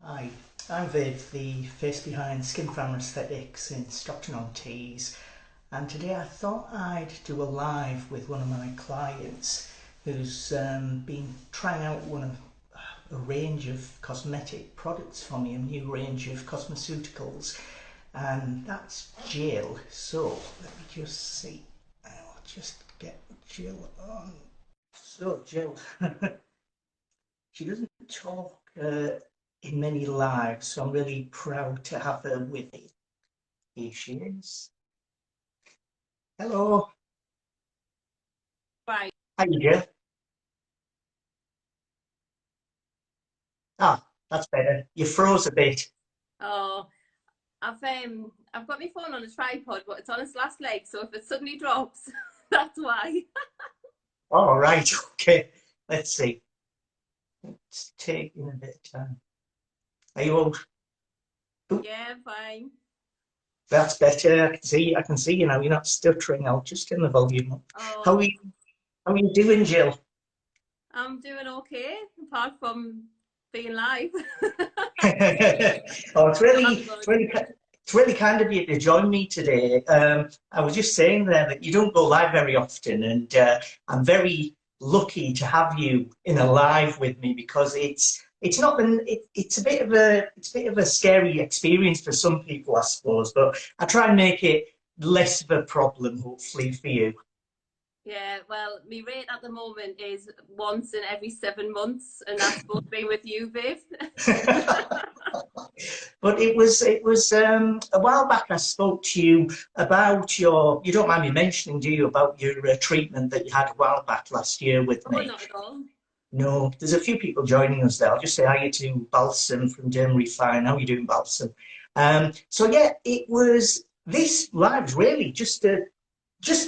Hi, I'm Viv, the face behind Skinpharma Aesthetics in Stockton-on-Tees, and today I thought I'd do a live with one of my clients who's been trying out a range of cosmetic products for me, a new range of cosmeceuticals, and that's Jill. So let me just see. I'll just get Jill on. So Jill, she doesn't talk in many lives, so I'm really proud to have her with me. Here she is. Hello. Right. How you doing? Ah, that's better. You froze a bit. Oh, I've got my phone on a tripod, but it's on its last leg, so if it suddenly drops, that's why. All right, okay. Let's see. It's taking a bit of time. Are you all? Oop, Yeah, fine. that's better. I can see you now. You're not stuttering. I'll just turn the volume up. How Oh, are you, how are you doing, Jill? I'm doing okay, apart from being live. Oh, it's So really, I'm it's good. really, it's really kind of you to join me today. I was just saying there that you don't go live very often, and I'm very lucky to have you in a live with me because it's not been it's a bit of a scary experience for some people, I suppose. But I try and make it less of a problem, hopefully, for you. Yeah, well, my rate at the moment is once in every 7 months, and that's both been with you, Viv. But it was a while back I spoke to you about your, you don't mind me mentioning, do you, about your treatment that you had a while back last year with Oh, me? not at all. No, there's a few people joining us there. I'll just say hi to Balsam from Derm Refine. How are you doing, Balsam? So yeah, it was this live really just to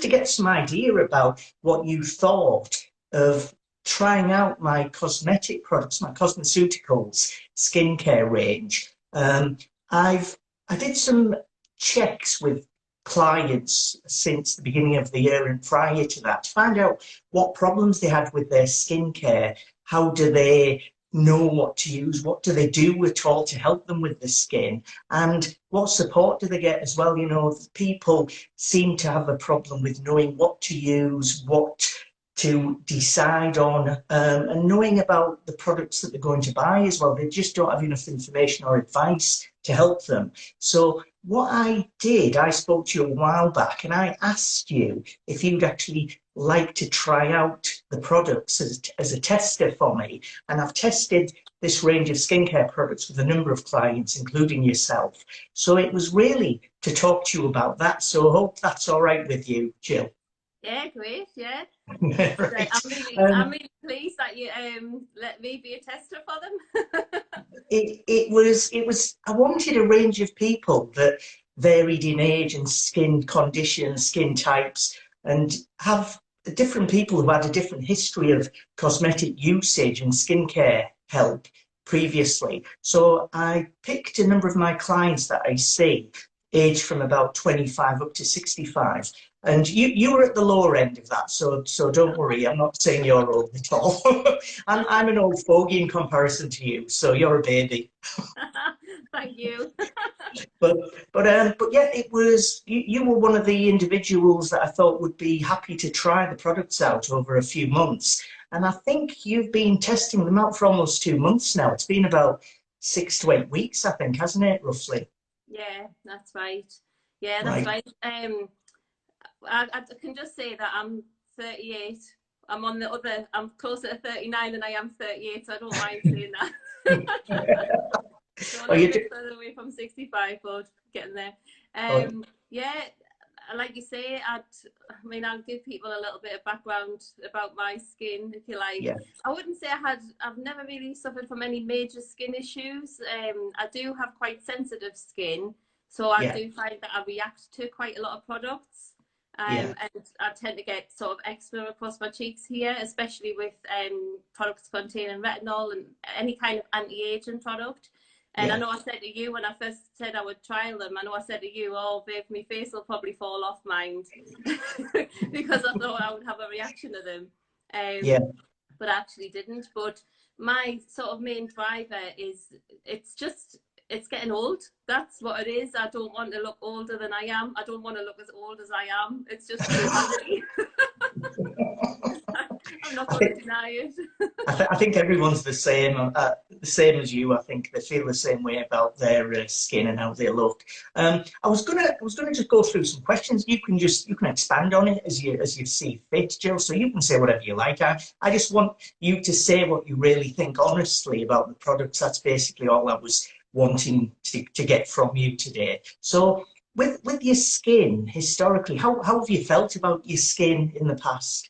get some idea about what you thought of trying out my cosmetic products, my cosmeceuticals skincare range. I've I did some checks with clients since the beginning of the year and prior to that to find out what problems they had with their skincare. How do they know what to use? What do they do at all to help them with the skin? And what support do they get as well? You know, people seem to have a problem with knowing what to use, what to decide on, and knowing about the products that they're going to buy as well. They just don't have enough information or advice to help them. So, what I did, I spoke to you a while back and I asked you if you'd actually like to try out the products as a tester for me. And I've tested this range of skincare products with a number of clients, including yourself. So it was really to talk to you about that. So I hope that's all right with you, Jill. Yeah, great. Yeah. Right. Right. I'm Um, really pleased that you let me be a tester for them. it was I wanted a range of people that varied in age and skin conditions, skin types, and have different people who had a different history of cosmetic usage and skincare help previously. So I picked a number of my clients that I see, aged from about 25 up to 65. And you were at the lower end of that, so don't worry. I'm not saying you're old at all. I'm an old fogey in comparison to you, so you're a baby. Thank you. But but yeah, it was you were one of the individuals that I thought would be happy to try the products out over a few months, and I think you've been testing them out for almost 2 months now. It's been about 6 to 8 weeks, I think, hasn't it, roughly? Yeah, that's right. Yeah, that's Right. right. I can just say that I'm 38. I'm closer to 39 than I am 38, so I don't mind saying that. So a Well, little you bit do, further away from 65, but getting there. oh, Yeah, like you say, I'll give people a little bit of background about my skin, if you like. yeah, I wouldn't say I've never really suffered from any major skin issues. I do have quite sensitive skin, so I yeah, do find that I react to quite a lot of products. yeah, And I tend to get sort of eczema across my cheeks here, especially with products containing retinol and any kind of anti-aging product. And I yeah. know I said to you when I first said I would trial them, I know I said to you, oh, babe, my face will probably fall off mind because I thought I would have a reaction to them. Yeah. But I actually didn't. But my sort of main driver is it's getting old. That's what it is. I don't want to look older than I am. I don't want to look as old as I am. It's just reality. I'm not going to deny it. I think everyone's the same as you. I think they feel the same way about their skin and how they look. I was gonna just go through some questions. You can expand on it as you see fit, Jill. So you can say whatever you like. I just want you to say what you really think honestly about the products. That's basically all I was wanting to get from you today. So with your skin historically, how have you felt about your skin in the past?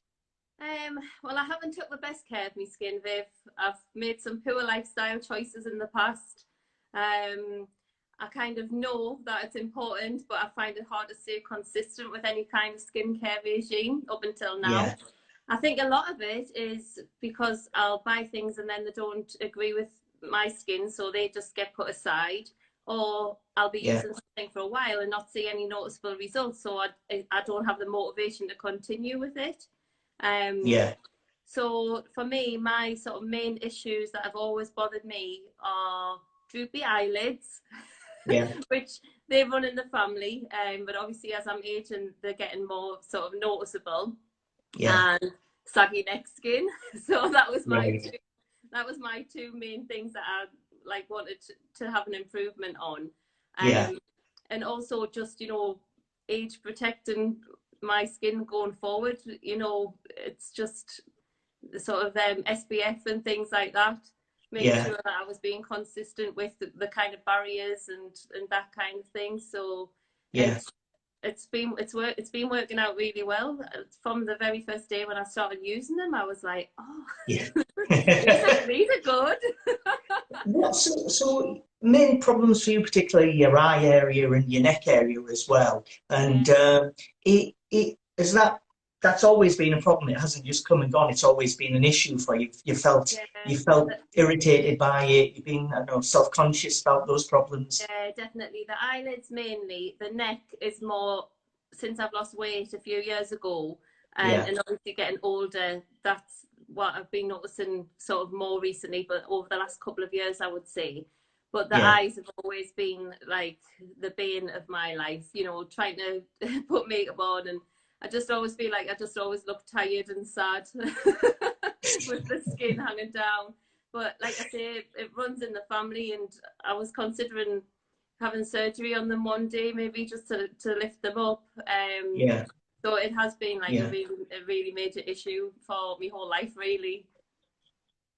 Well, I haven't took the best care of my skin, Viv. I've made some poor lifestyle choices in the past. I kind of know that it's important, but I find it hard to stay consistent with any kind of skincare regime up until now. Yeah, I think a lot of it is because I'll buy things and then they don't agree with my skin, so they just get put aside. Or I'll be yeah, using something for a while and not see any noticeable results, so I don't have the motivation to continue with it. Um, yeah, so for me, my sort of main issues that have always bothered me are droopy eyelids, yeah, which they run in the family. But obviously, as I'm aging, they're getting more sort of noticeable, yeah. and saggy neck skin. So Right. that was my two main things that I like wanted to have an improvement on. Yeah, Um, and also just, age protecting my skin going forward. It's just the sort of SPF and things like that, making yeah, sure that I was being consistent with the kind of barriers and that kind of thing. So yeah, it's it's been working out really well. From the very first day when I started using them, I was like, oh, yeah. these are good. So main problems for you, particularly your eye area and your neck area as well, Yeah, and it is that's always been a problem. It hasn't just come and gone. It's always been an issue for you. yeah. You felt irritated by it. You've been, I don't know, self-conscious about those problems. Yeah, definitely. The eyelids mainly. The neck is more since I've lost weight a few years ago, Yeah, and obviously getting older. That's what I've been noticing sort of more recently, but over the last couple of years, I would say. But the yeah, eyes have always been like the bane of my life. Trying to put makeup on, and I just always feel like I just always look tired and sad with the skin hanging down. But like I say, it runs in the family, and I was considering having surgery on them one day, maybe just to lift them up. yeah. So it has been like Yeah, a really major issue for my whole life, really.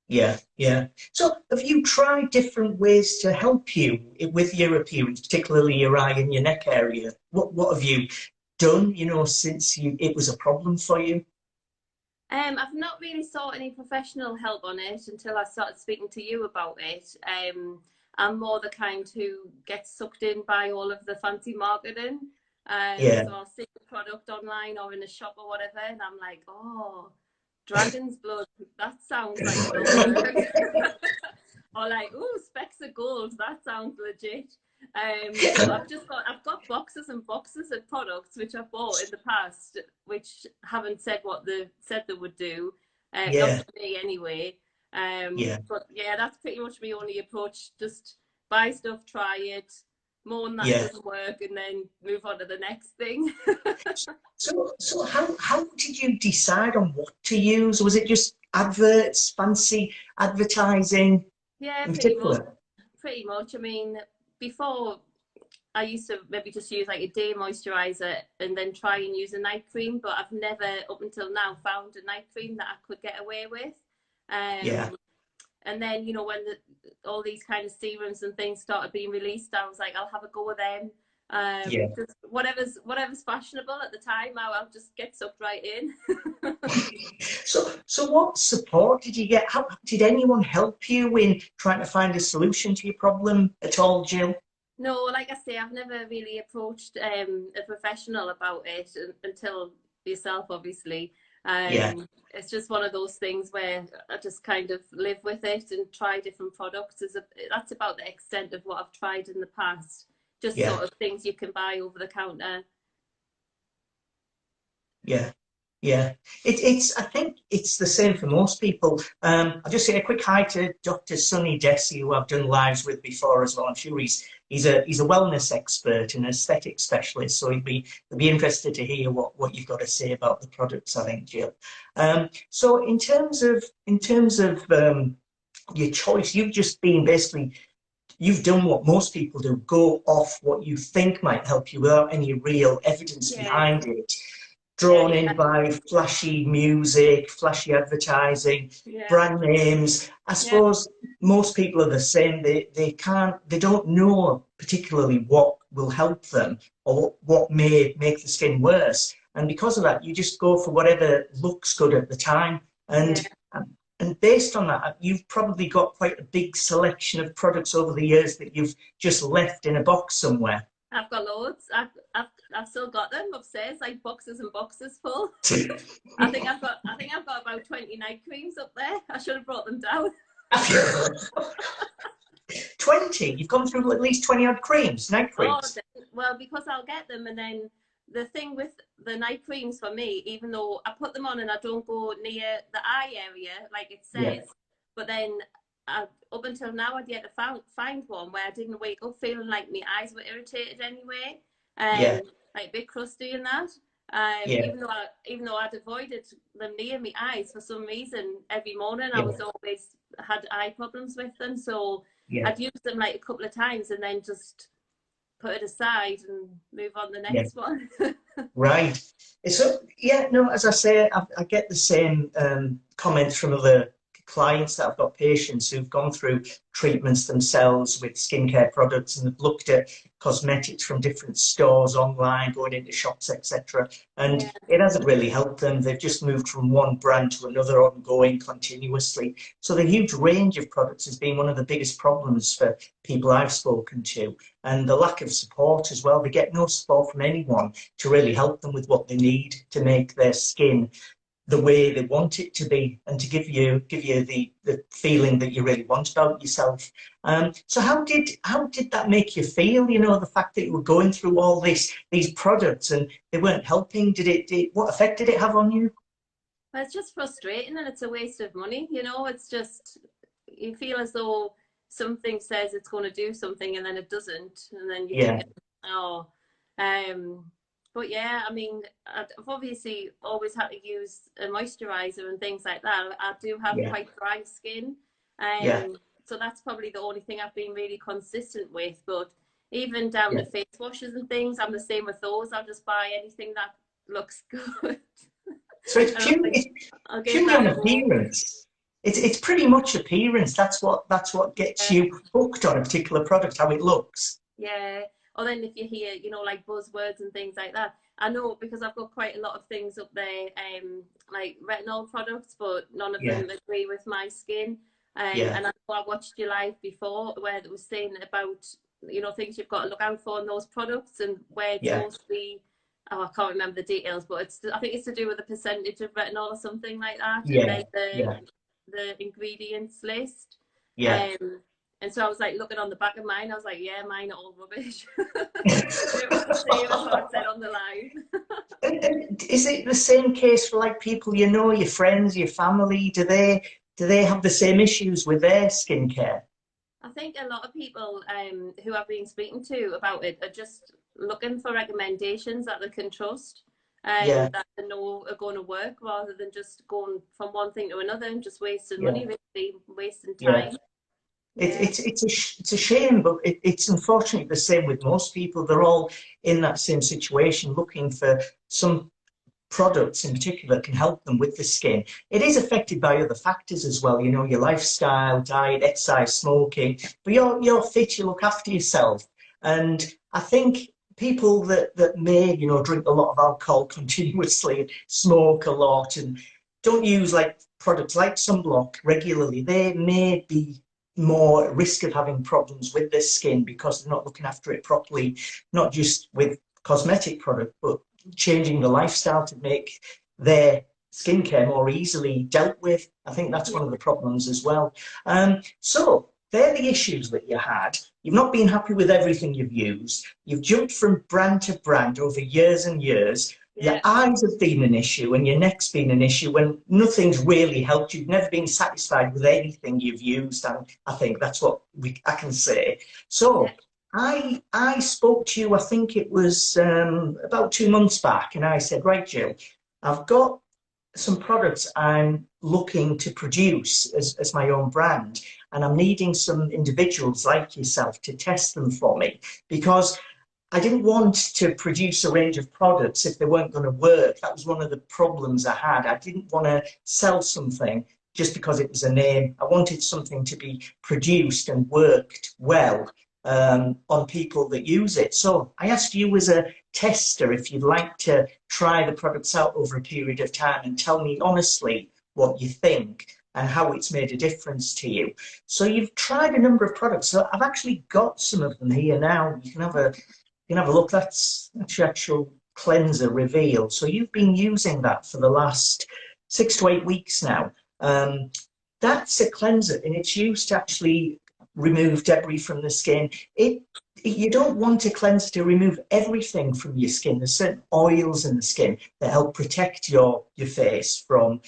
yeah, yeah. So, have you tried different ways to help you with your appearance, particularly your eye and your neck area? What have you done? Since it was a problem for you. I've not really sought any professional help on it until I started speaking to you about it. I'm more the kind who gets sucked in by all of the fancy marketing. Yeah, So I'll see the product online or in a shop or whatever, and I'm like, oh, dragon's blood, that sounds like it'll work. Or like, oh, specks of gold, that sounds legit. So I've got boxes and boxes of products which I've bought in the past, which haven't said what they said they would do. Not yeah, for me anyway. yeah, But yeah, that's pretty much my only approach. Just buy stuff, try it, moan that it yeah. doesn't work, and then move on to the next thing. So how did you decide on what to use? Was it just adverts, fancy advertising Yeah, in particular? pretty much. I mean, before I used to maybe just use like a day moisturizer and then try and use a night cream, but I've never up until now found a night cream that I could get away with. Yeah, Um, and then when all these kind of serums and things started being released, I was like, I'll have a go with them. yeah. Just whatever's fashionable at the time, I'll just get sucked right in. So what support did you get? How did anyone help you in trying to find a solution to your problem at all, Jill? No, like I say, I've never really approached a professional about it until yourself, obviously. Yeah, It's just one of those things where I just kind of live with it and try different products. That's about the extent of what I've tried in the past. Just yeah, sort of things you can buy over the counter. yeah. Yeah, I think it's the same for most people. I'll just say a quick hi to Dr. Sunny Desi, who I've done lives with before as well. I'm sure he's a wellness expert and aesthetic specialist, so he'd be interested to hear what you've got to say about the products, I think, Jill. So in terms of your choice, you've just been basically you've done what most people do, go off what you think might help you without any real evidence Yeah, behind it, yeah, drawn in by flashy music, flashy advertising, yeah, brand names. I yeah, suppose most people are the same. They don't know particularly what will help them or what may make the skin worse. And because of that, you just go for whatever looks good at the time. yeah. And based on that, you've probably got quite a big selection of products over the years that you've just left in a box somewhere. I've got loads. I've still got them upstairs, like boxes and boxes full. I think I've got about 20 night creams up there. I should have brought them down. 20? You've gone through at least 20 odd creams, night Oh, creams. well, because I'll get them, and then the thing with the night creams for me, even though I put them on and I don't go near the eye area like it Yeah, says, but then up until now I'd yet to find one where I didn't wake up feeling like my eyes were irritated anyway, yeah, like a bit crusty and that. yeah, Even though I'd avoided them near my eyes for some reason, every morning I yeah, was always had eye problems with them, so yeah, I'd used them like a couple of times and then just put it aside and move on the yeah. next one. Right. So, yeah, no, as I say, I get the same comments from other clients that I've got patients who've gone through treatments themselves with skincare products and have looked at cosmetics from different stores online, going into shops, etc. And Yeah, it hasn't really helped them. They've just moved from one brand to another ongoing continuously. So the huge range of products has been one of the biggest problems for people I've spoken to. And the lack of support as well. They get no support from anyone to really help them with what they need to make their skin the way they want it to be and to give you the feeling that you really want about yourself. So how did that make you feel? You know, the fact that you were going through all these products and they weren't helping. What effect did it have on you? but it's just frustrating and it's a waste of money. It's just you feel as though something says it's going to do something and then it doesn't, and then you think, Yeah, oh, um, but yeah, I mean, I've obviously always had to use a moisturizer and things like that. I do have yeah, quite dry skin, yeah, so that's probably the only thing I've been really consistent with. But even down yeah. to face washes and things, I'm the same with those. I'll just buy anything that looks good. So And I'm like, it's I'll give purely that on a go. appearance. It's pretty much appearance. That's what gets Yeah, you hooked on a particular product, how it looks. yeah. Or then if you hear, like buzzwords and things like that. I know because I've got quite a lot of things up there, like retinol products, but none of Yeah, them agree with my skin. yeah, And I know I watched your live before where it was saying about, things you've got to look out for in those products and where it's yeah, mostly, oh, I can't remember the details, but I think it's to do with the percentage of retinol or something like that, and yeah, then the yeah, the ingredients list. yeah. Um, and so I was like looking on the back of mine, I was like, yeah, mine are all rubbish. It was the same as what it said on the live. And is it the same case for like people you know, your friends, your family? Do they have the same issues with their skincare? I think a lot of people who I've been speaking to about it are just looking for recommendations that they can trust, Yeah, that they know are going to work, rather than just going from one thing to another and just wasting yeah, money, really wasting yeah. time. It, Yeah, it's it's a shame, but it's unfortunately the same with most people. They're all in that same situation, looking for some products in particular can help them with the skin. It is affected by other factors as well, you know, your lifestyle, diet, exercise, smoking. But you're fit, you look after yourself. And I think people that may, you know, drink a lot of alcohol continuously, smoke a lot, and don't use like products like sunblock regularly, they may be more at risk of having problems with their skin because they're not looking after it properly, not just with cosmetic product, but changing the lifestyle to make their skincare more easily dealt with. I think that's yeah, one of the problems as well. So they're the issues that you had. You've not been happy with everything you've used. You've jumped from brand to brand over years and years. your Yeah. eyes have been an issue and your neck's been an issue when nothing's really helped. You've never been satisfied with anything you've used, and I think that's what I can say. Yeah. So I spoke to you, I think it was about 2 months back, and I said, right, Jill, I've got some products I'm looking to produce as my own brand, and I'm needing some individuals like yourself to test them for me because I didn't want to produce a range of products if they weren't going to work. That was one of the problems I had. I didn't want to sell something just because it was a name. I wanted something to be produced and worked well on people that use it. So I asked you as a tester if you'd like to try the products out over a period of time and tell me honestly what you think and how it's made a difference to you. So you've tried a number of products. So I've actually got some of them here now. You can have a look. That's your actual cleanser reveal. So you've been using that for the last 6 to 8 weeks now. That's a cleanser, and it's used to actually remove debris from the skin. You don't want a cleanser to remove everything from your skin. There's certain oils in the skin that help protect your face from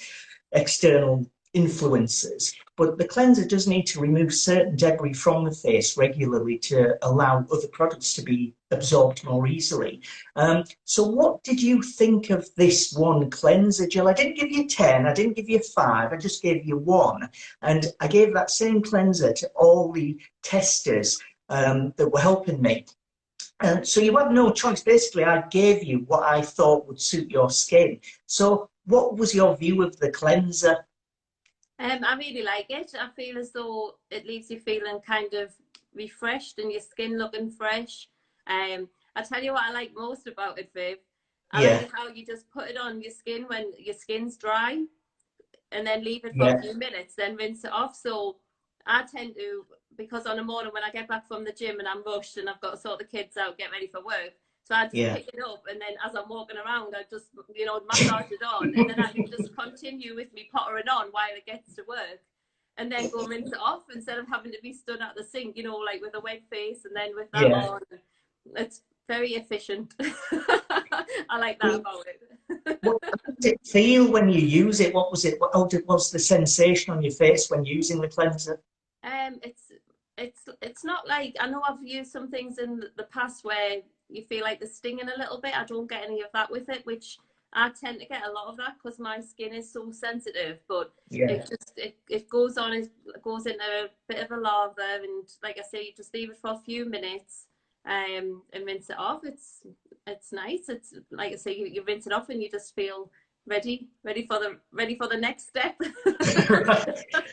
external influences. But the cleanser does need to remove certain debris from the face regularly to allow other products to be absorbed more easily. So what did you think of this one cleanser, Jill? I didn't give you 10, I didn't give you 5, I just gave you 1. And I gave that same cleanser to all the testers that were helping me. So you have no choice. Basically, I gave you what I thought would suit your skin. So what was your view of the cleanser? I really like it. I feel as though it leaves you feeling kind of refreshed and your skin looking fresh. I tell you what I like most about it, Viv. I Yeah, like how you just put it on your skin when your skin's dry and then leave it for a yeah, few minutes, then rinse it off. So I tend to, because on a morning when I get back from the gym and I'm rushed and I've got to sort the kids out, get ready for work, so I just yeah. pick it up and then as I'm walking around, I just, massage it on and then I can just continue with me pottering on while it gets to work and then go rinse it off instead of having to be stood at the sink, like with a wet face and then with that Yeah. on. It's very efficient. I like that about it. How did it feel when you use it? What was it? What's the sensation on your face when using the cleanser? It's not like, I know I've used some things in the past where you feel like they're stinging a little bit. I don't get any of that with it, which I tend to get a lot of that because my skin is so sensitive. But Yeah. it goes on, it goes into a bit of a lather, and like I say, you just leave it for a few minutes, and rinse it off. It's nice. It's like I say, you rinse it off and you just feel ready for the next step.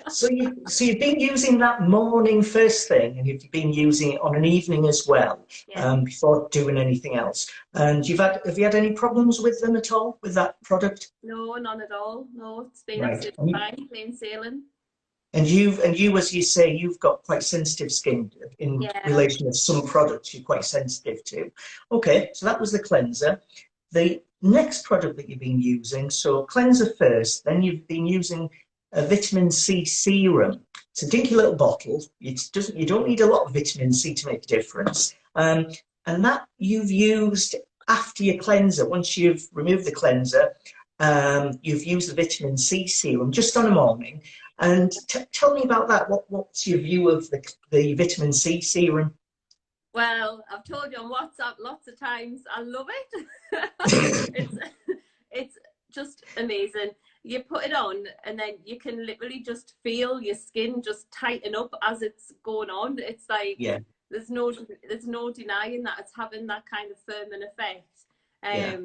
So you've been using that morning first thing, and you've been using it on an evening as well, Yeah. before doing anything else. And have you had any problems with them at all with that product? No, none at all. No, it's been Right. absolutely fine, plain sailing. And you, as you say, you've got quite sensitive skin in Yeah. relation to some products you're quite sensitive to. Okay, so that was the cleanser. The next product that you've been using, so cleanser first, then you've been using a vitamin C serum. It's a dinky little bottle. You don't need a lot of vitamin C to make a difference. And that you've used after your cleanser. Once you've removed the cleanser, you've used the vitamin C serum just on a morning. And tell me about that. What's your view of the vitamin C serum? Well, I've told you on WhatsApp lots of times. I love it. it's just amazing. You put it on, and then you can literally just feel your skin just tighten up as it's going on. It's like Yeah, there's no denying that it's having that kind of firming effect. yeah,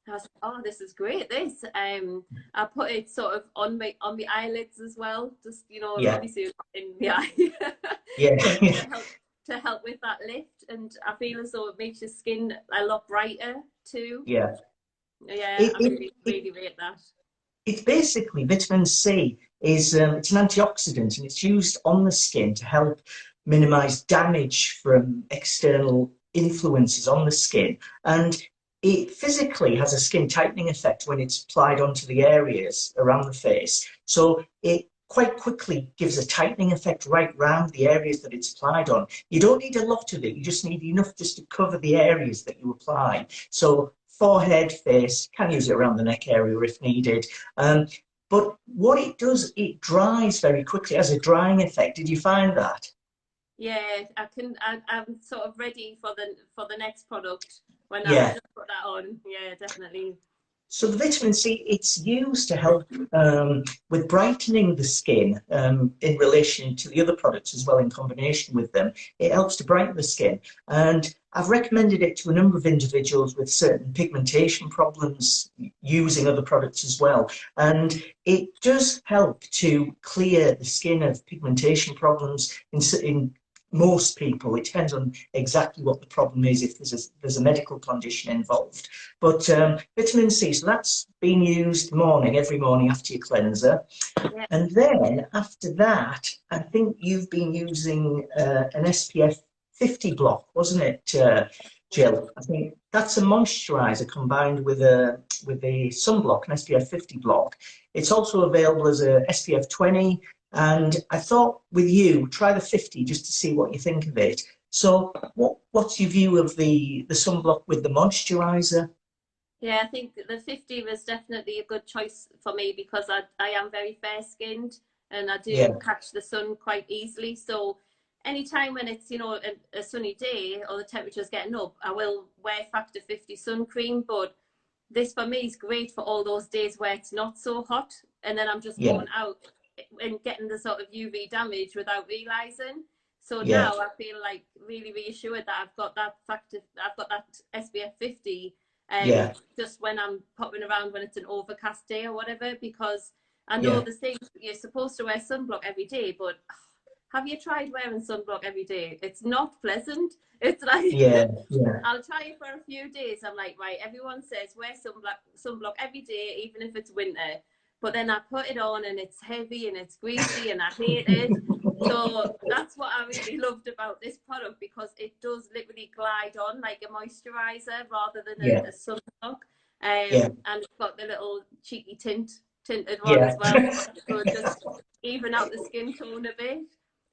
I was like, oh, this is great. I put it sort of on my eyelids as well, just yeah, obviously in the eye, yeah, to help with that lift. And I feel as though it makes your skin a lot brighter too. yeah. Yeah, It, I it, really it, really rate that. it's basically vitamin C is it's an antioxidant, and it's used on the skin to help minimize damage from external influences on the skin. And it physically has a skin tightening effect when it's applied onto the areas around the face. So it quite quickly gives a tightening effect right round the areas that it's applied on. You don't need a lot of it, you just need enough just to cover the areas that you apply. So forehead, face, can use it around the neck area if needed. But what it does, it dries very quickly, it has a drying effect. Did you find that? Yeah, I'm sort of ready for the next product when I Yeah. just put that on. Yeah, definitely. So the vitamin C, it's used to help with brightening the skin in relation to the other products as well in combination with them. It helps to brighten the skin. And I've recommended it to a number of individuals with certain pigmentation problems using other products as well. And it does help to clear the skin of pigmentation problems in most people. It depends on exactly what the problem is, if there's a medical condition involved. But vitamin C, so that's being used every morning after your cleanser. Yeah. And then after that, I think you've been using an SPF 50 block, wasn't it, Jill? I think that's a moisturizer combined with a sunblock, an SPF 50 block. It's also available as a SPF 20. And I thought with you, try the 50 just to see what you think of it. So what's your view of the sunblock with the moisturizer? Yeah, I think the 50 was definitely a good choice for me because I am very fair skinned and I do Yeah, catch the sun quite easily. So anytime when it's, a sunny day or the temperature's getting up, I will wear Factor 50 sun cream. But this for me is great for all those days where it's not so hot and then I'm just yeah, going out and getting the sort of UV damage without realizing. So yeah, now I feel like really reassured that I've got that SPF 50 yeah, just when I'm popping around when it's an overcast day or whatever, because I know yeah, the thing you're supposed to wear sunblock every day, but have you tried wearing sunblock every day? It's not pleasant. It's like yeah, yeah, I'll try it for a few days. I'm like, right, everyone says wear sunblock every day, even if it's winter. But then I put it on and it's heavy and it's greasy and I hate it. So that's what I really loved about this product because it does literally glide on like a moisturizer rather than yeah, a sunblock. yeah, And it's got the little cheeky tinted one yeah. as well. So just even out the skin tone a bit.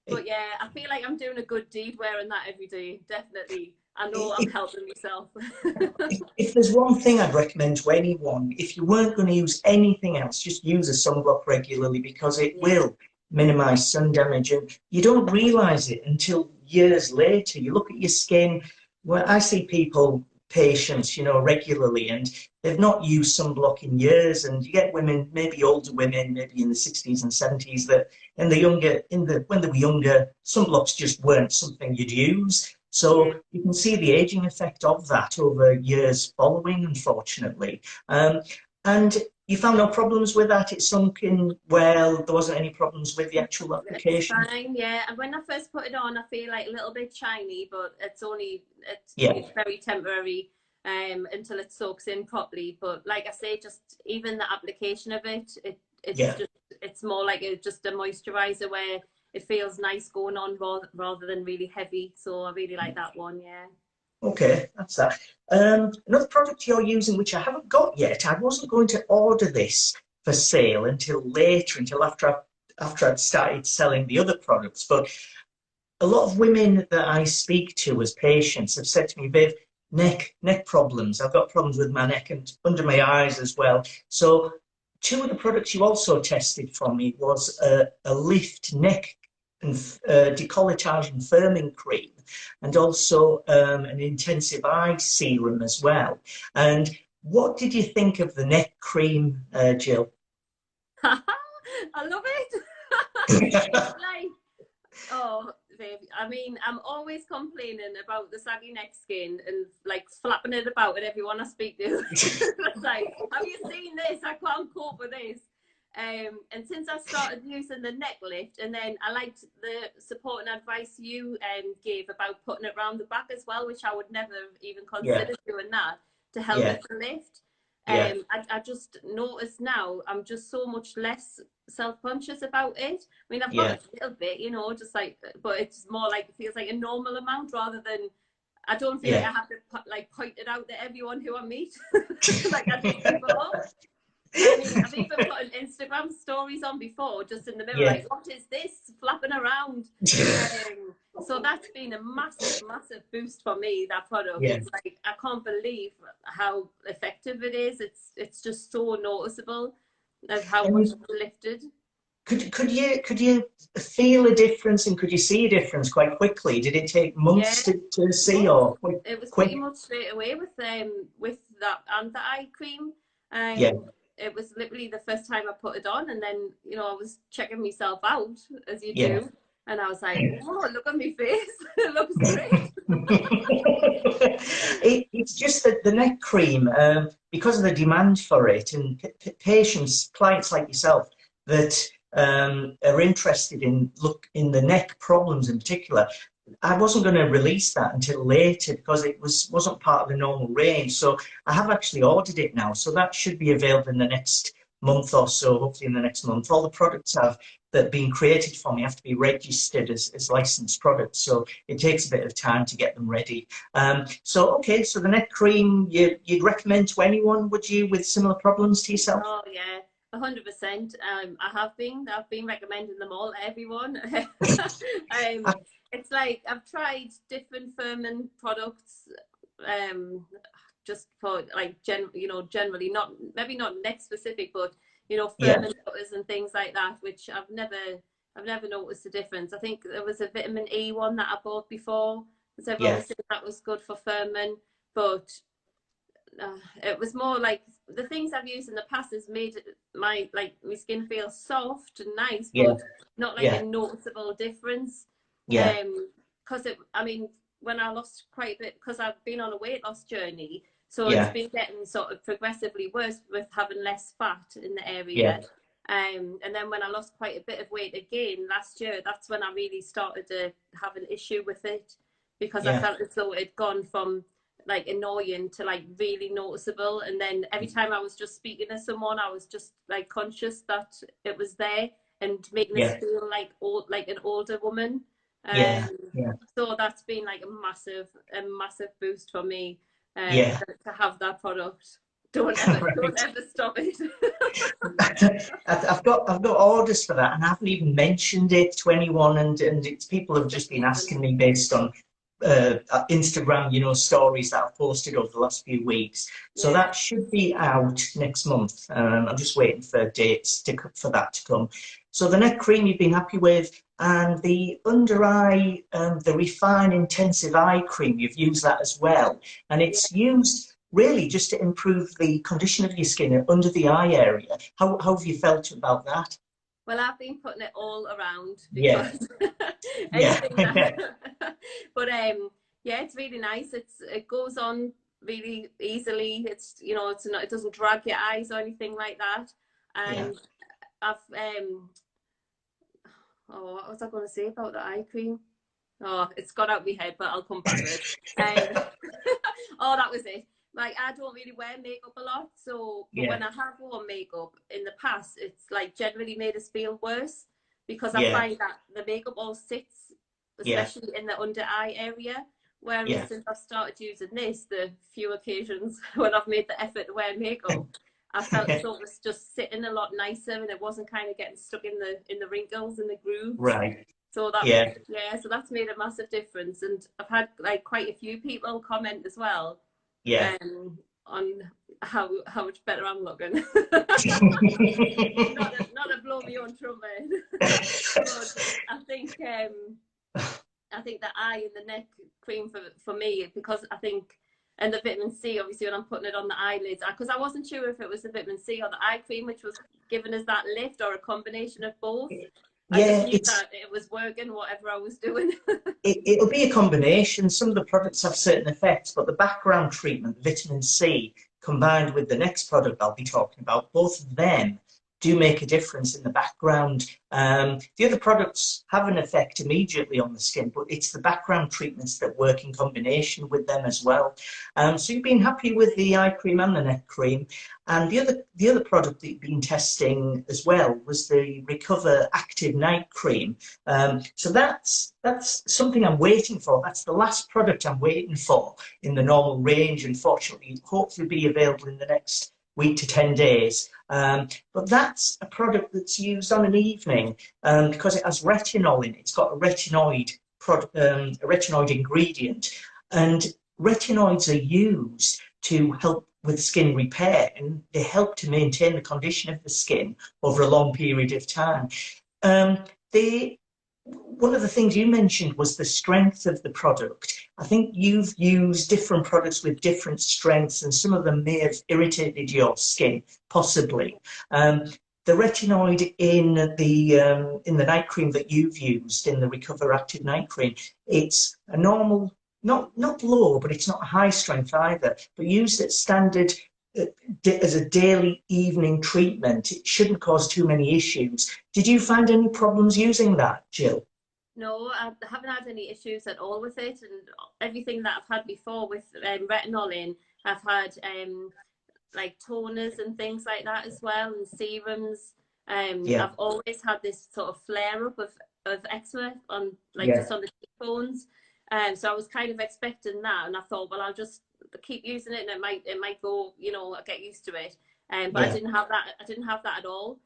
But yeah, I feel like I'm doing a good deed wearing that every day. Definitely. I know I'm If, helping myself. if there's one thing I'd recommend to anyone, if you weren't going to use anything else, just use a sunblock regularly because it Yeah. will minimize sun damage. And you don't realize it until years later. You look at your skin. Well, I see people, patients, regularly, and they've not used sunblock in years. And you get women, maybe older women, maybe in the 60s and 70s, that when they were younger, sunblocks just weren't something you'd use. Yeah. So you can see the aging effect of that over years following, unfortunately. And you found no problems with that. It sunk in well. There wasn't any problems with the actual It's application. fine, yeah. And when I first put it on, I feel like a little bit shiny, but Yeah, it's very temporary until it soaks in properly. But like I say, just even the application of yeah. it's more like just a moisturizer where it feels nice going on rather than really heavy. So I really like that one, yeah. Okay, that's that. Another product you're using, which I haven't got yet. I wasn't going to order this for sale until later, until after I'd started selling the other products. But a lot of women that I speak to as patients have said to me, Viv, neck problems. I've got problems with my neck and under my eyes as well. So two of the products you also tested for me was a lift neck and decolletage and firming cream, and also an intensive eye serum as well. And what did you think of the neck cream, Jill? I love it. It's like, oh, babe, I mean, I'm always complaining about the saggy neck skin and like flapping it about with everyone I speak to. It's like, have you seen this? I can't cope with this. And since I started using the neck lift, and then I liked the support and advice you gave about putting it around the back as well, which I would never even Yeah, consider doing that to help yeah, with the lift. yeah, I just noticed now I'm just so much less self-conscious about it. I mean, I've got yeah, a little bit, just like, but it's more like it feels like a normal amount rather than I don't feel like yeah. I have to like point it out to everyone who I meet like I did before. I mean, I've even put an Instagram stories on before, just in the mirror, Yeah. like, what is this flapping around? So that's been a massive, massive boost for me, that product. Yeah. It's like, I can't believe how effective it is. It's just so noticeable of how much And it's lifted. could you feel a difference and could you see a difference quite quickly? Did it take Yeah, months to see no, or quick? it was pretty Quick? much straight away with that and the eye cream. Yeah. It was literally the first time I put it on, and then I was checking myself out as you Yeah. do, and I was like, "Whoa, look at my face! It looks great." It's just that the neck cream, because of the demand for it, and patients, clients like yourself, that are interested in the neck problems in particular. I wasn't going to release that until later because it wasn't part of the normal range. So I have actually ordered it now. So that should be available in the next month or so, hopefully in the next month. All the products that have been created for me have to be registered as licensed products. So it takes a bit of time to get them ready. Okay, so the neck cream you'd recommend to anyone, would you, with similar problems to yourself? Oh yeah, 100%. I've been recommending them all, everyone. It's like I've tried different firming products, just for like generally, not maybe not neck specific, but Yeah, firming butters and things like that, which I've never noticed a difference. I think there was a vitamin E one that I bought before, because everyone yeah, was saying that was good for firming, but it was more like the things I've used in the past has made my skin feel soft and nice, yeah, but not like a yeah, noticeable difference. yeah, Because I mean, when I lost quite a bit, because I've been on a weight loss journey, so it's yeah, been getting sort of progressively worse with having less fat in the yeah, area. And then when I lost quite a bit of weight again last year, that's when I really started to have an issue with it, because I yeah, felt as though it'd gone from like annoying to like really noticeable. And then every time I was just speaking to someone, I was just like conscious that it was there and making us yeah, feel like an older woman. yeah, um yeah, so that's been like a massive boost for me, yeah. to have that product. Don't ever don't Right. ever stop it. I've got orders for that, and I haven't even mentioned it to anyone. And it's people have just been Amazing. asking me based on Instagram, stories that I've posted over the last few weeks. So Yeah, that should be out next month. I'm just waiting for dates for that to come. So the neck cream you've been happy with, and the under eye, the Refine Intensive Eye Cream, you've used that as well, and yeah. it's used really just to improve the condition of your skin under the eye area. How have you felt about that? Well, I've been putting it all around Yeah, because yeah, anything that, but yeah, it's really nice. It goes on really easily. It's not, it doesn't drag your eyes or anything like that. yeah, And I've oh, what was I going to say about the eye cream? Oh, it's got out of my head, but I'll come back to it. Oh, that was it. Like, I don't really wear makeup a lot, so but yeah, when I have worn makeup in the past, it's like generally made us feel worse, because I yeah, find that the makeup all sits, yeah, especially in the under eye area. Whereas yeah, since I started using this, the few occasions when I've made the effort to wear makeup, I felt as though it was just sitting a lot nicer, and it wasn't kind of getting stuck in the wrinkles and the grooves. right, So that, yeah, yeah, so that's made a massive difference. And I've had like quite a few people comment as well, yeah. on how much better I'm looking. Not a blow me on trumpet, but I think the eye and the neck cream for me, because I think, and the vitamin C, obviously, when I'm putting it on the eyelids, because I wasn't sure if it was the vitamin C or the eye cream which was giving us that lift, or a combination of both. I just Yeah, knew that it was working, whatever I was doing. it'll be a combination. Some of the products have certain effects, but the background treatment, vitamin C, combined with the next product I'll be talking about, both of them do make a difference in the background. The other products have an effect immediately on the skin, but it's the background treatments that work in combination with them as well. So you've been happy with the eye cream and the neck cream. And the other product that you've been testing as well was the Recover Active Night Cream. So that's something I'm waiting for. That's the last product I'm waiting for in the normal range. Unfortunately, hopefully be available in the next week to 10 days. But that's a product that's used on an evening because it has retinol in it. It's got a retinoid ingredient. And retinoids are used to help with skin repair, and they help to maintain the condition of the skin over a long period of time. They One of the things you mentioned was the strength of the product. I think you've used different products with different strengths, and some of them may have irritated your skin, possibly. The retinoid in the night cream that you've used, in the Recover Active Night Cream, it's a normal, not low, but it's not high strength either, but used at standard as a daily evening treatment. It shouldn't cause too many issues. Did you find any problems using that, Jill? No, I haven't had any issues at all with it, and everything that I've had before with retinol in, I've had like toners and things like that as well, and serums. Yeah, I've always had this sort of flare up of eczema on yeah, just on the cheekbones. So I was kind of expecting that, and I thought, well, I'll just keep using it, and it might go, I'll get used to it. But yeah. I didn't have that. I didn't have that at all.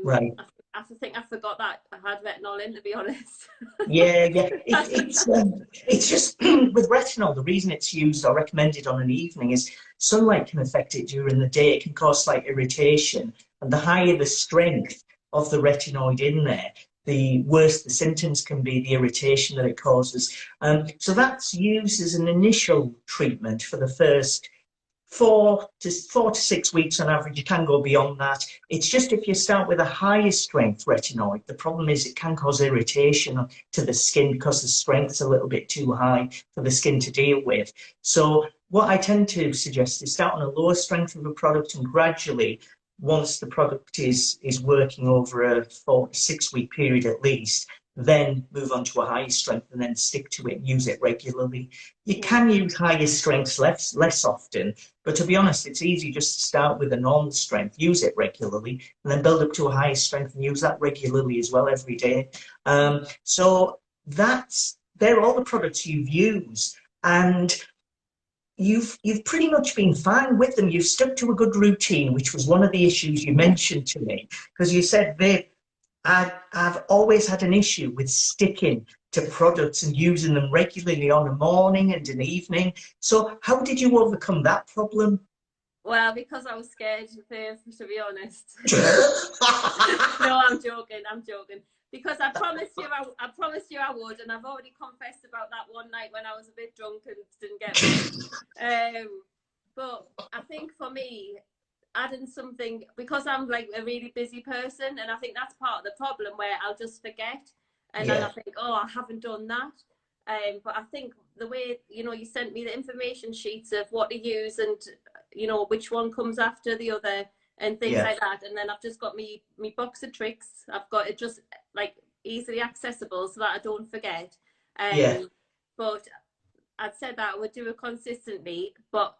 Right. I think I forgot that I had retinol in, to be honest. Yeah, yeah. It's just with retinol, the reason it's used or recommended on an evening is sunlight can affect it during the day. It can cause slight irritation, and the higher the strength of the retinoid in there, the worse the symptoms can be, the irritation that it causes. So that's used as an initial treatment for the first 4 to 6 weeks on average. You can go beyond that. It's just if you start with a higher strength retinoid, the problem is it can cause irritation to the skin because the strength's a little bit too high for the skin to deal with. So what I tend to suggest is start on a lower strength of a product, and gradually, once the product is working over a 4 to 6 week period at least, then move on to a higher strength and then stick to it and use it regularly. You can use higher strengths less often, but to be honest, it's easy just to start with a normal strength, use it regularly, and then build up to a higher strength and use that regularly as well every day. So they're all the products you've used, and you've pretty much been fine with them. You've stuck to a good routine, which was one of the issues you mentioned to me, because you said, babe, I've always had an issue with sticking to products and using them regularly on a morning and an evening. So how did you overcome that problem? Well, because I was scared first, to be honest. No, I'm joking. I'm joking. Because I promised you I would, and I've already confessed about that one night when I was a bit drunk and didn't get it. But I think for me, adding something, because I'm like a really busy person, and I think that's part of the problem, where I'll just forget, and then I think, oh, I haven't done that. But I think the way, you sent me the information sheets of what to use, and which one comes after the other and things like that, and then I've just got me box of tricks. I've got it just like easily accessible so that I don't forget. But I'd said that I would do it consistently, but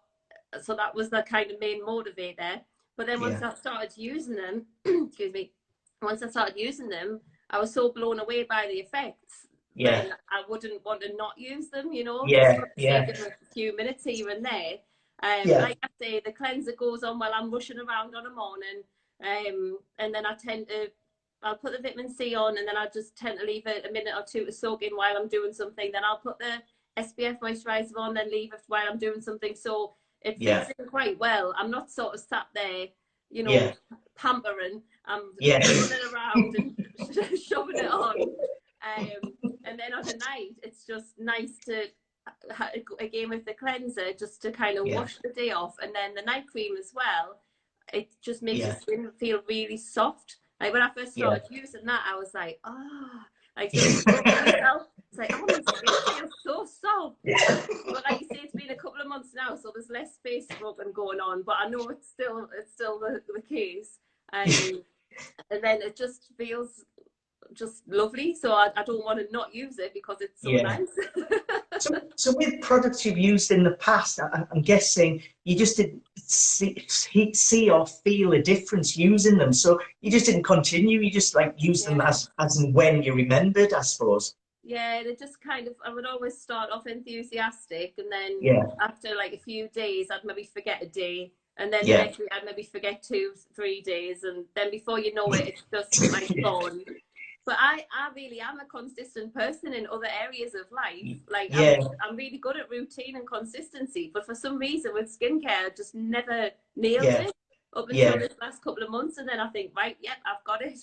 so that was the kind of main motivator. But then once I started using them, excuse me, once I started using them, I was so blown away by the effects. Then I wouldn't want to not use them, just for the sake of a few minutes here and there. Like I say, the cleanser goes on while I'm rushing around on a morning, and then I'll put the vitamin C on, and then I just tend to leave it a minute or two to soak in while I'm doing something. Then I'll put the SPF moisturizer on, then leave it while I'm doing something. So it fits in quite well. I'm not sort of sat there, pampering. I'm running around and shoving it on. And then on the night, it's just nice to, again with the cleanser, just to kind of wash the day off. And then the night cream as well, it just makes the skin feel really soft. Like when I first started using that, I was like, like myself. It's like, oh, my skin feels so soft. But like you say, it's been a couple of months now, so there's less face scrubbing going on. But I know it's still the case. And then it just feels just lovely. So I don't want to not use it because it's so nice. So with products you've used in the past, I'm guessing you just didn't see or feel a difference using them. So you just didn't continue. You just like used them as and when you remembered, I suppose. Yeah, they just kind of, I would always start off enthusiastic, and then after like a few days, I'd maybe forget a day, And then the Yeah. next week I'd maybe forget 2, 3 days, and then before you know it, it's just like gone. But I really am a consistent person in other areas of life. Like Yeah. I'm really good at routine and consistency, but for some reason with skincare, I just never nailed Yeah. it up until Yeah. this last couple of months, and then I think, right, yep, I've got it.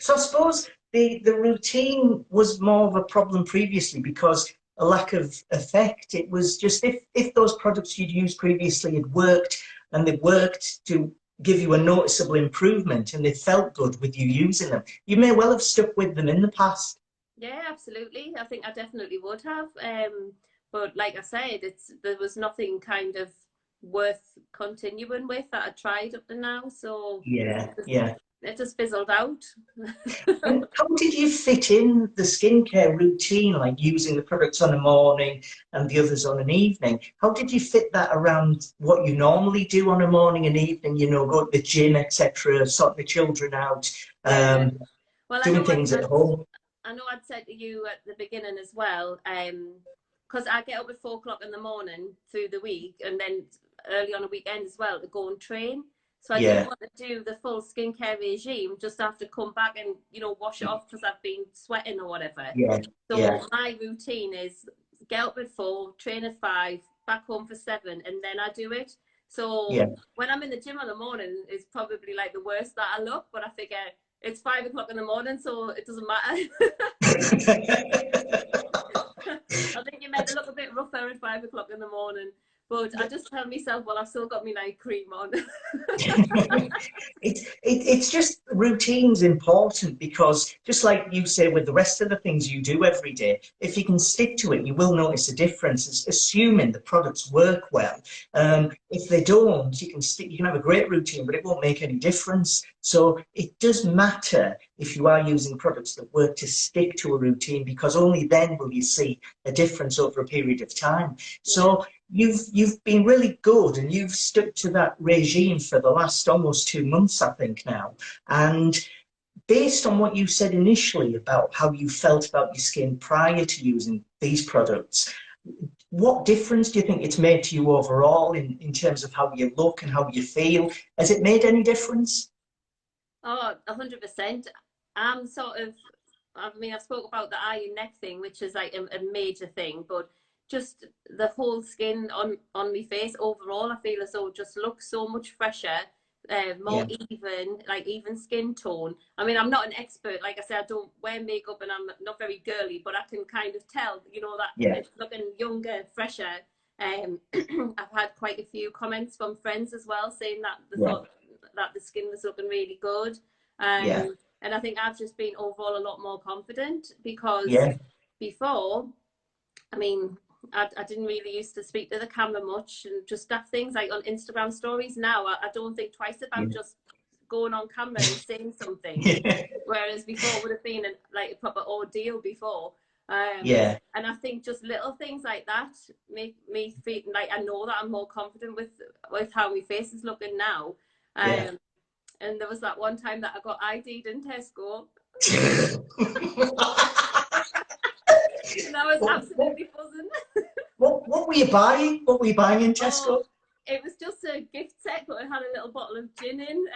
So I suppose the routine was more of a problem previously because a lack of effect. It was just if those products you'd used previously had worked and they worked to give you a noticeable improvement and they felt good with you using them, you may well have stuck with them in the past. Yeah, absolutely. I think I definitely would have. But like I said, there was nothing kind of worth continuing with that I tried up to now. So Yeah, yeah. it just fizzled out. And how did you fit in the skincare routine, like using the products on a morning and the others on an evening? How did you fit that around what you normally do on a morning and evening, you know, go to the gym, etc., sort the children out, Yeah. Well, doing things at home? I know I'd said to you at the beginning as well, because I get up at 4 o'clock in the morning through the week, and then early on a weekend as well to go and train. So I didn't Yeah, want to do the full skincare regime just have to come back and wash it off because I've been sweating or whatever. yeah, yeah, So my routine is get up at 4, train at 5, back home for 7, and then I do it. So yeah. when I'm in the gym in the morning, it's probably like the worst that I look, but I figure it's 5 o'clock in the morning, so it doesn't matter. I think you made it look a bit rougher at 5 o'clock in the morning. But I just tell myself, well, I've still got my night cream on. It's just routine's important because just like you say with the rest of the things you do every day, if you can stick to it, you will notice a difference. It's assuming the products work well. If they don't, you can have a great routine, but it won't make any difference. So it does matter if you are using products that work to stick to a routine, because only then will you see a difference over a period of time. So you've been really good and you've stuck to that regime for the last almost 2 months, I think now. And based on what you said initially about how you felt about your skin prior to using these products, what difference do you think it's made to you overall in terms of how you look and how you feel? Has it made any difference? Oh, 100%. I'm sort of, I mean, I've spoke about the eye and neck thing, which is like a major thing, but just the whole skin on my face overall, I feel as though it just looks so much fresher, more Yeah, even, like even skin tone. I mean, I'm not an expert. Like I said, I don't wear makeup and I'm not very girly, but I can kind of tell, that yeah, it's looking younger, fresher. I've had quite a few comments from friends as well saying that they yeah, thought that the skin was looking really good. yeah, And I think I've just been overall a lot more confident because yeah, before, I mean, I didn't really used to speak to the camera much and just stuff things like on Instagram stories. Now I don't think twice about just going on camera and saying something. yeah, Whereas before would have been like a proper ordeal before. yeah, And I think just little things like that make me feel like I know that I'm more confident with how my face is looking now. yeah. And there was that one time that I got ID'd in Tesco. And I was what, absolutely buzzing. what were you buying? What were you buying in Tesco? Oh, it was just a gift set, but it had a little bottle of gin in.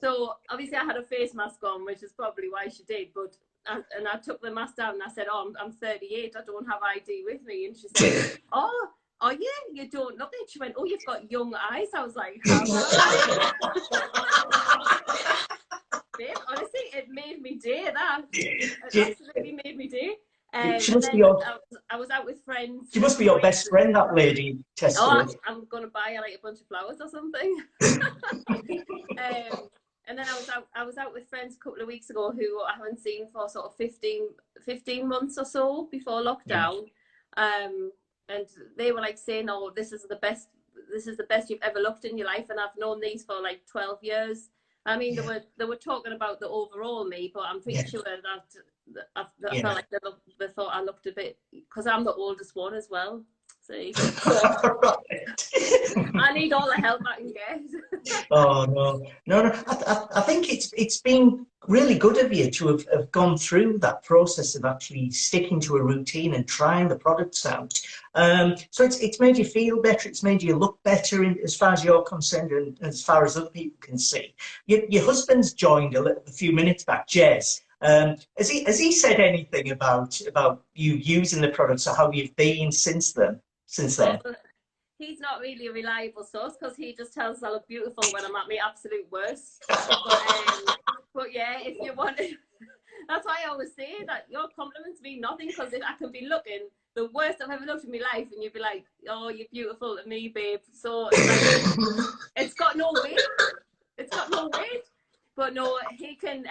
So obviously I had a face mask on, which is probably why she did. But I took the mask down and I said, "Oh, I'm 38. I don't have ID with me." And she said, "Oh, yeah, you don't look it." She went, "Oh, you've got young eyes." I was like, "Have I?" Babe, honestly, it made me day. It absolutely made me day. She And must be then your I was out with friends. she must be your best friend, that lady, Oh, Tesco. I'm gonna buy her like a bunch of flowers or something. And then I was out with friends a couple of weeks ago who I haven't seen for sort of 15 months or so before Yeah. lockdown. And they were like saying, "Oh, this is the best you've ever looked in your life," and I've known these for like 12 years. I mean, Yeah. they were talking about the overall me, but I'm pretty Yeah. sure that I Yeah. felt like they thought I looked a bit, because I'm the oldest one as well. See, Right. I need all the help I can get. Oh no, no, no. I think it's been really good of you to have gone through that process of actually sticking to a routine and trying the products out. So it's made you feel better. It's made you look better as far as you're concerned, and as far as other people can see. Your husband's joined a few minutes back, Jez. Has he said anything about you using the products or how you've been since Oh, then? he's not really a reliable source because he just tells us I look beautiful when I'm at my absolute worst. But but yeah, if you want, that's why I always say that your compliments mean nothing because if I can be looking the worst I've ever looked in my life, and you'd be like, "Oh, you're beautiful to me, babe." So like, it's got no weight. It's got no weight. But no, he can.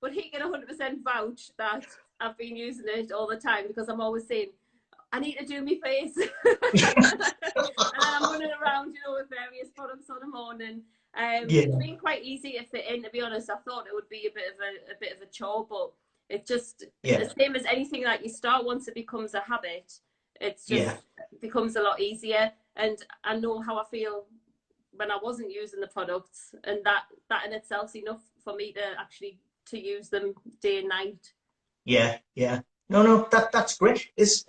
But he can 100% vouch that I've been using it all the time because I'm always saying I need to do my face. And then I'm running around, with various products on the morning. It's Yeah, been quite easy to fit in, to be honest. I thought it would be a bit of a chore, but it just yeah, the same as anything that you start once it becomes a habit, it's just yeah. becomes a lot easier. And I know how I feel when I wasn't using the products, and that in itself is enough for me to actually to use them day and night. Yeah, yeah. No, no, that's great. As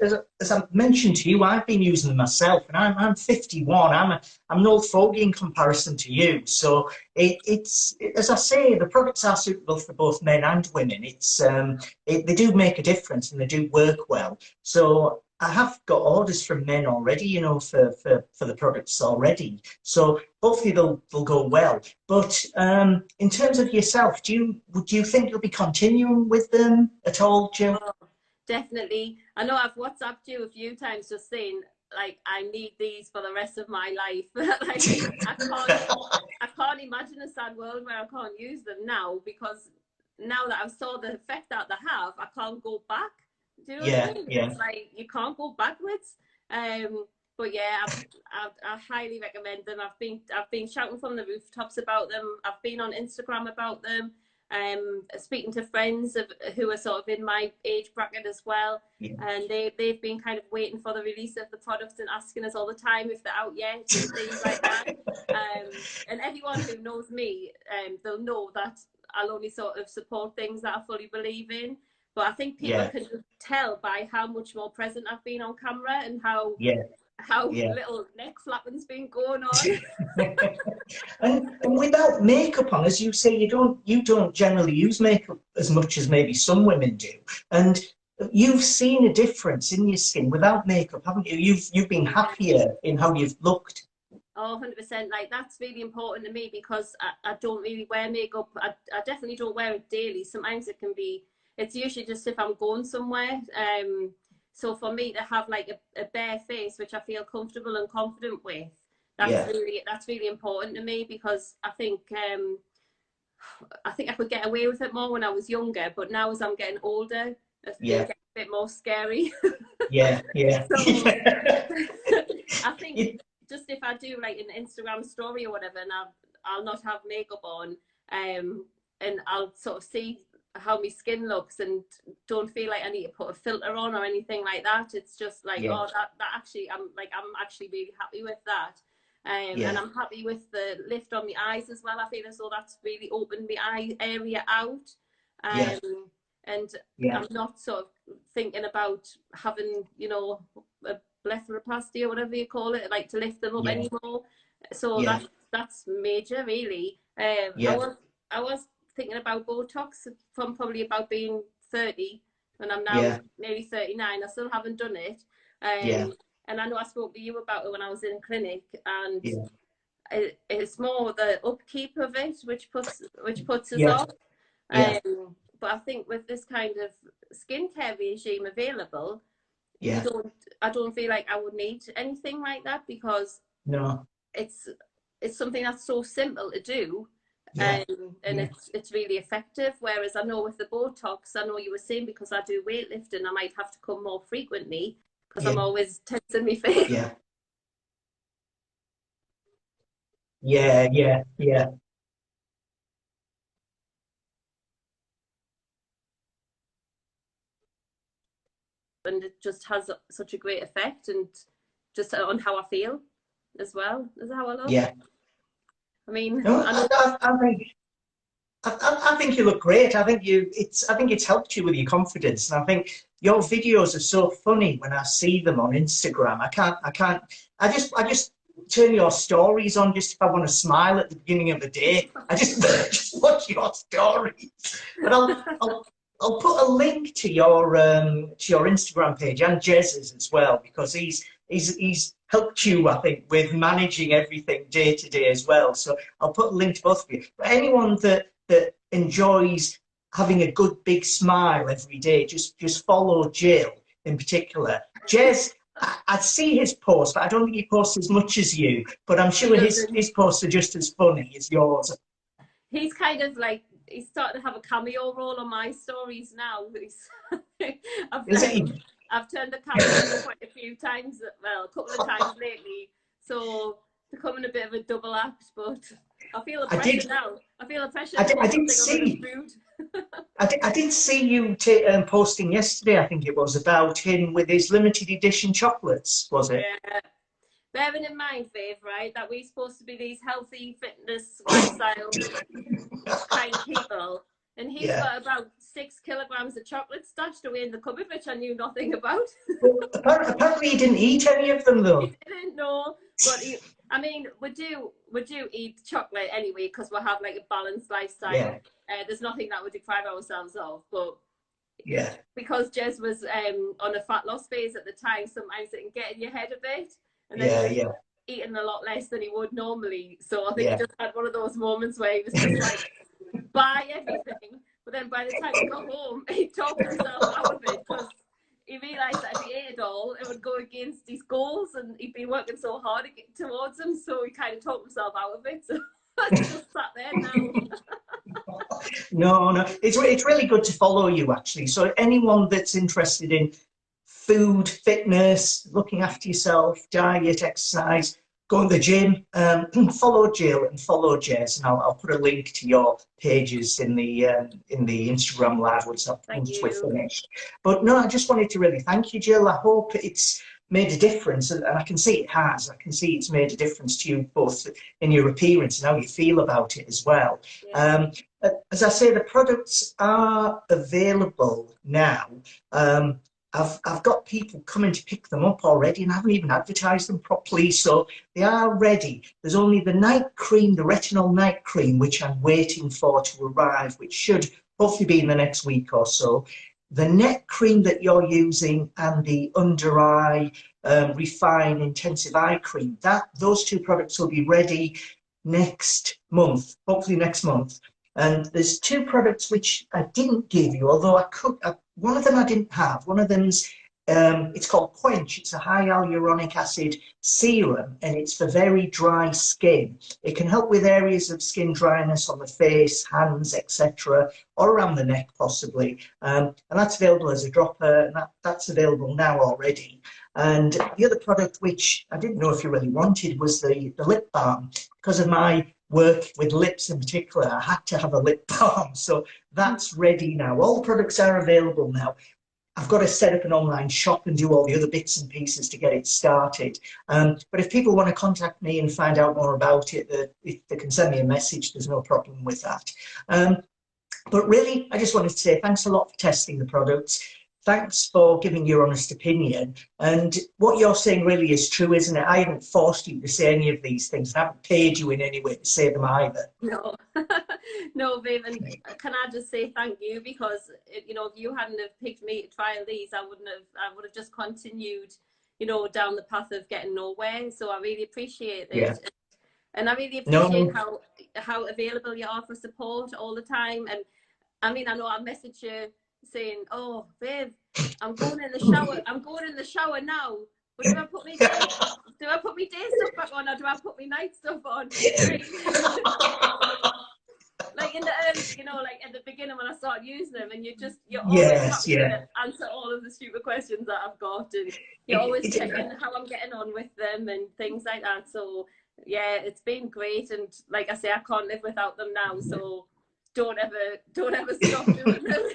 I mentioned to you, I've been using them myself, and I'm 51. I'm an old fogey in comparison to you. So it's as I say, the products are suitable for both men and women. They do make a difference and they do work well. So I have got orders from men already, for the products already. So hopefully they'll go well. But in terms of yourself, would you think you'll be continuing with them at all, Jill? Oh, definitely. I know I've WhatsApped you a few times just saying like I need these for the rest of my life. Like I can't I can't imagine a sad world where I can't use them now because now that I've saw the effect that they have, I can't go back. Do you know what I Yeah, mean? yeah, It's like you can't go backwards. But yeah, I highly recommend them. I've been shouting from the rooftops about them. I've been on Instagram about them. Speaking to friends who are sort of in my age bracket as well, yeah, and they've been kind of waiting for the release of the product and asking us all the time if they're out yet and things like that. And everyone who knows me, they'll know that I'll only sort of support things that I fully believe in. But I think people yeah, can just tell by how much more present I've been on camera and how yeah, how yeah. little neck flapping's been going on. And without makeup on, as you say, you don't generally use makeup as much as maybe some women do. And you've seen a difference in your skin without makeup, haven't you? You've been happier in how you've looked. Oh, 100%. Like, that's really important to me because I don't really wear makeup. I definitely don't wear it daily. Sometimes it's usually just if I'm going somewhere. So for me to have like a bare face, which I feel comfortable and confident with, Yeah, that's really important to me because I think I could get away with it more when I was younger, but now as I'm getting older, they yeah, get a bit more scary. yeah, yeah. So I think You- just if I do like an Instagram story or whatever, and I'll not have makeup on, and I'll sort of see how my skin looks and don't feel like I need to put a filter on or anything like that. It's just like, yeah, oh, that actually, I'm actually really happy with that. And yeah, I'm happy with the lift on my eyes as well. I feel as though that's really opened my eye area out. yeah, And yeah, I'm not sort of thinking about having, a blepharoplasty or whatever you call it, like to lift them up yeah, anymore. So yeah, that's major, really. I yeah, was I was thinking about Botox from probably about being 30, and I'm now yeah, nearly 39. I still haven't done it. yeah, And I know I spoke to you about it when I was in clinic, and yeah, it's more the upkeep of it which puts us yeah, off. yeah, But I think with this kind of skincare regime available, you yeah. don't I don't feel like I would need anything like that because No, it's it's something that's so simple to do, yeah, and yeah, it's really effective. Whereas I know with the Botox, I know you were saying because I do weightlifting, I might have to come more frequently because yeah, I'm always tensing my face. yeah, yeah, yeah, yeah. And it just has such a great effect and just on how I feel as well as how I look. Yeah. I mean, No, I know. I think you look great. I think it's helped you with your confidence, and I think your videos are so funny when I see them on Instagram. I just turn your stories on just if I want to smile at the beginning of the day. I just, just watch your stories. But I'll put a link to your Instagram page and Jez's as well, because he's helped you, I think, with managing everything day to day as well. So I'll put a link to both of you. But anyone that enjoys having a good big smile every day, just follow Jill in particular. Jez, I see his posts, but I don't think he posts as much as you. But I'm sure his posts are just as funny as yours. He's kind of like, he's starting to have a cameo role on my stories now. I've turned the camera on quite a few times, well, a couple of times lately. So becoming a bit of a double act, but I feel the pressure now. I feel the pressure. I did see. I did see you posting yesterday. I think it was about him with his limited edition chocolates. Was it? Yeah. Bearing in mind, Viv, right, that we're supposed to be these healthy fitness lifestyle kind of people, and he's got about 6 kilograms of chocolate stashed away in the cupboard, which I knew nothing about. Well, apparently he didn't eat any of them, though. He didn't know, but I mean, we do eat chocolate anyway because we have like a balanced lifestyle. Yeah. There's nothing that we deprive ourselves of, but yeah, because Jez was on a fat loss phase at the time, sometimes it can get in your head a bit, and then eating a lot less than he would normally. So I think he just had one of those moments where he was just like, buy everything, but then by the time he got home, he talked himself out of it because he realised that if he ate it all, it would go against his goals, and he'd been working so hard to get towards them. So he kind of talked himself out of it. So I just sat there now. No, it's really good to follow you, actually. So anyone that's interested in food, fitness, looking after yourself, diet, exercise, go to the gym, follow Jill and follow Jez, and I'll put a link to your pages in the Instagram live once we're finished. But no, I just wanted to really thank you, Jill. I hope it's made a difference, and I can see it has. I can see it's made a difference to you both in your appearance and how you feel about it as well. Yeah. As I say, the products are available now. I've got people coming to pick them up already, and I haven't even advertised them properly, so they are ready. There's only the night cream, the retinol night cream, which I'm waiting for to arrive, which should hopefully be in the next week or so. The neck cream that you're using and the under eye refine intensive eye cream, those two products will be ready next month, hopefully next month. And there's 2 products which I didn't give you, although I could. One of them I didn't have. One of them's it's called Quench. It's a high hyaluronic acid serum, and it's for very dry skin. It can help with areas of skin dryness on the face, hands, etc., or around the neck possibly. And that's available as a dropper, and that's available now already. And the other product, which I didn't know if you really wanted, was the lip balm. Because of my work with lips in particular, I had to have a lip balm. So that's ready now. All the products are available now. I've got to set up an online shop and do all the other bits and pieces to get it started. But if people want to contact me and find out more about it, if they can send me a message, there's no problem with that. But really, I just wanted to say thanks a lot for testing the products. Thanks for giving your honest opinion. And what you're saying really is true, isn't it? I haven't forced you to say any of these things. I haven't paid you in any way to say them either. No, no, Viv. And can I just say thank you? Because, you know, if you hadn't have picked me to trial these, I would have just continued, you know, down the path of getting nowhere. So I really appreciate it. Yeah. And I really appreciate how available you are for support all the time. And I mean, I know I messaged you saying, "Oh, Viv, I'm going in the shower. I'm going in the shower now. But do I put my day stuff back on, or do I put my night stuff on?" Like in the early, you know, like at the beginning when I started using them, and you're always to answer all of the stupid questions that I've got, and you're always checking how I'm getting on with them and things like that. So yeah, it's been great, and like I say, I can't live without them now. So don't ever stop doing them.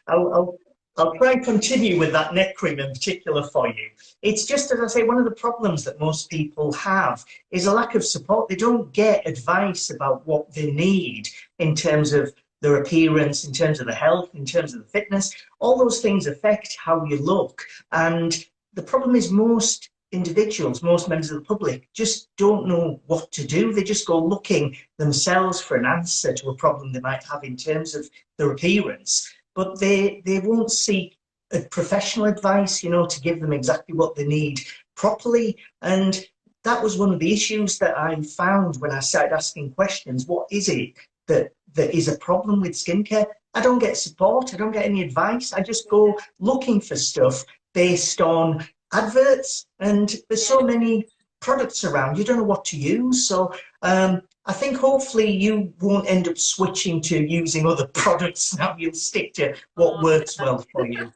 I'll I'll try and continue with that neck cream in particular for you. It's just, as I say, one of the problems that most people have is a lack of support. They don't get advice about what they need in terms of their appearance, in terms of the health, in terms of the fitness. All those things affect how you look. And the problem is most individuals, most members of the public, just don't know what to do. They just go looking themselves for an answer to a problem they might have in terms of their appearance. But they won't seek a professional advice, you know, to give them exactly what they need properly. And that was one of the issues that I found when I started asking questions. What is it that is a problem with skincare? I don't get support. I don't get any advice. I just go looking for stuff based on adverts, and there's so many products around, you don't know what to use. So I think hopefully you won't end up switching to using other products now. You'll stick to what works well for you.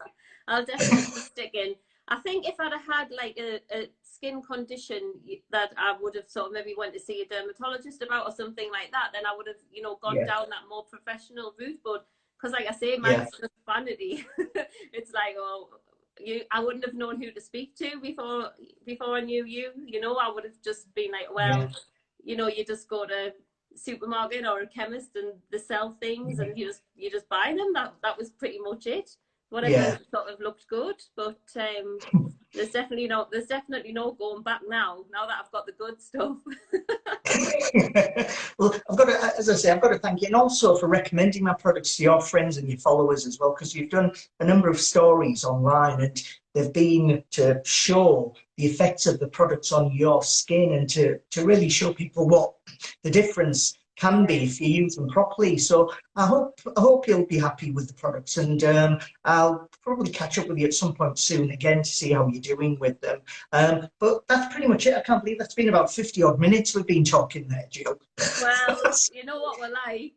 I'll definitely stick in. I think if I'd have had like a skin condition that I would have sort of maybe went to see a dermatologist about or something like that, then I would have, you know, gone down that more professional route. But because, like I say, mine's just vanity. It's like, oh, I wouldn't have known who to speak to before I knew you. You know, I would have just been like, well, you know, you just go to supermarket or a chemist and they sell things and you just buy them. That was pretty much it. Whatever sort of looked good, but there's definitely no going back now that I've got the good stuff. Well, I've got to, as I say, I've got to thank you, and also for recommending my products to your friends and your followers as well, because you've done a number of stories online and they've been to show the effects of the products on your skin and to really show people what the difference can be if you use them properly. So I hope you'll be happy with the products, and I'll probably catch up with you at some point soon again to see how you're doing with them. But that's pretty much it. I can't believe that's been about 50 odd minutes we've been talking there, Jill. Well, you know what we're like.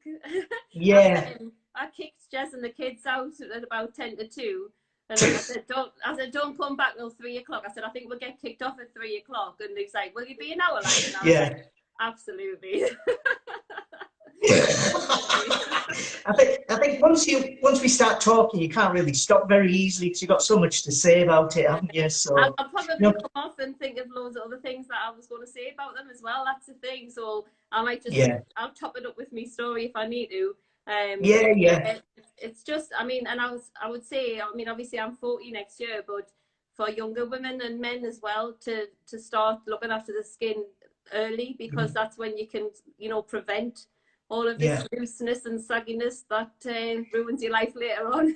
Yeah. I kicked Jez and the kids out at about 10 to 2. And I said, don't come back till 3 o'clock. I said, I think we'll get kicked off at 3 o'clock. And he's like, will you be an hour late? And I was like, absolutely. I think once we start talking, you can't really stop very easily because you've got so much to say about it, haven't you? So I'll probably come off and think of loads of other things that I was going to say about them as well. That's the thing. So I might just I'll top it up with my story if I need to. It's just, I mean, and I would say, I mean, obviously I'm 40 next year, but for younger women and men as well to start looking after the skin early, because that's when you can, you know, prevent all of this looseness and sagginess that ruins your life later on.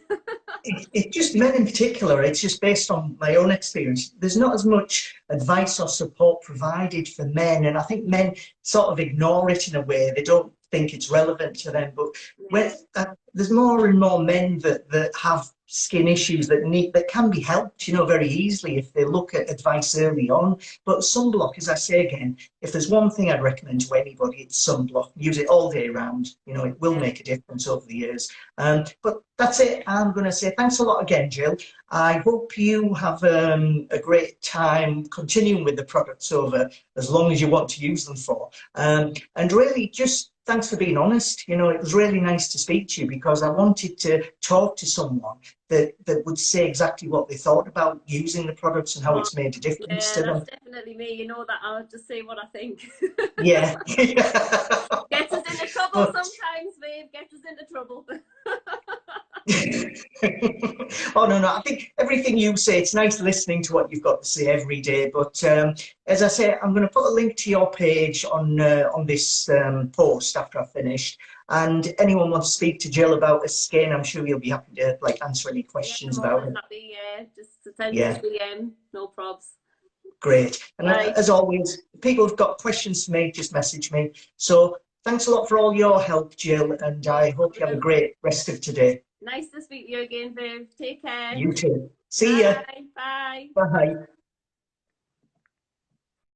It just, men in particular, it's just based on my own experience. There's not as much advice or support provided for men, and I think men sort of ignore it in a way. They don't think it's relevant to them, but when there's more and more men that have skin issues that can be helped, you know, very easily if they look at advice early on. But sunblock, as I say again, if there's one thing I'd recommend to anybody, it's sunblock. Use it all day round. You know, it will make a difference over the years. But that's it. I'm going to say thanks a lot again, Jill. I hope you have a great time continuing with the products over as long as you want to use them for. And really just thanks for being honest. You know, it was really nice to speak to you because I wanted to talk to someone that would say exactly what they thought about using the products and how it's made a difference to them. That's definitely me. You know that I'll just say what I think. Yeah. Gets us into trouble sometimes, babe. Gets us into trouble. Oh, no, I think everything you say, it's nice listening to what you've got to say every day. But as I say, I'm going to put a link to your page on this post after I've finished. And anyone wants to speak to Jill about her skin, I'm sure you'll be happy to answer any questions about it. Happy, just send me a DM, no probs. Great. And as always, if people have got questions for me, just message me. So thanks a lot for all your help, Jill, and I hope you have a great rest of today. Nice to speak to you again, babe. Take care. You too. See ya. Bye. Bye.